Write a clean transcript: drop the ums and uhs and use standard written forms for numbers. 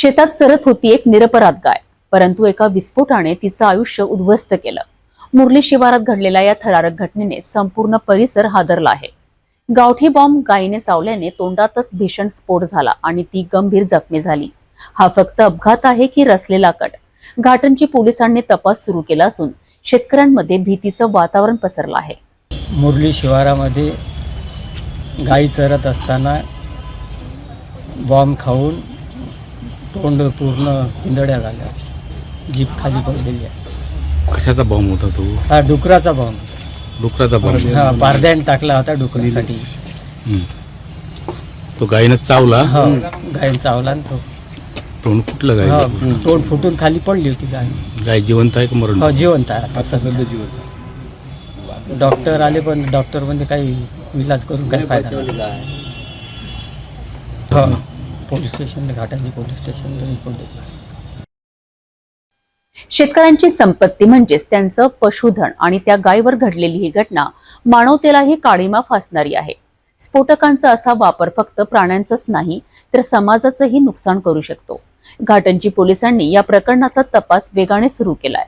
शेतात चरत होती एक निरपराध गाय, परंतु एका विस्फोटाने तिचं आयुष्य उद्ध्वस्त केलं। मुरली शिवारात घडलेल्या या थरारक घटनेने संपूर्ण परिसर हादरला आहे। गावठी बॉम्ब गायीने चावल्याने तोंडातच भीषण स्फोट झाला आणि ती गंभीर जखमी झाली। हा फक्त अपघात आहे की रचलेला कट? घाटंजी पोलिसांनी तपास सुरू केला असून शेतकऱ्यांमध्ये भीतीचं वातावरण पसरलं आहे। मुरली शिवारामध्ये गाई चरत असताना बॉम्ब खाऊन तोंड पूर्ण चिंधड्या झाल्या, जीभ खाली पडलेली आहे। कशाचा बॉम्ब होता तो? हा डुकराचा बॉम्ब, डुकराचा बॉम्ब। हा पारद्याने टाकला होता डुकरासाठी। तो गायीनं चावला? हा गायीने चावला आणि तो तोंड फुटलं हा गाय? तोंड फुटून खाली पडली होती गाय। गाय जिवंत आहे का मरण? हो जिवंत आहे, आता सध्या जिवंत। डॉक्टर आले पण डॉक्टर म्हणजे काही इलाज करून काही फायदा नाही। हो पोलीस स्टेशनला, घाटंजी पोलीस स्टेशनला रिपोर्ट दिला। शेतकऱ्यांची संपत्ती म्हणजेच त्यांचं पशुधन आणि त्या गायीवर घडलेली ही घटना मानवतेलाही काळीमा फासणारी आहे। स्फोटकांचा असा वापर फक्त प्राण्यांचंच नाही तर समाजाचंही नुकसान करू शकतो। घाटंजी पोलिसांनी या प्रकरणाचा तपास वेगाने सुरू केलाय।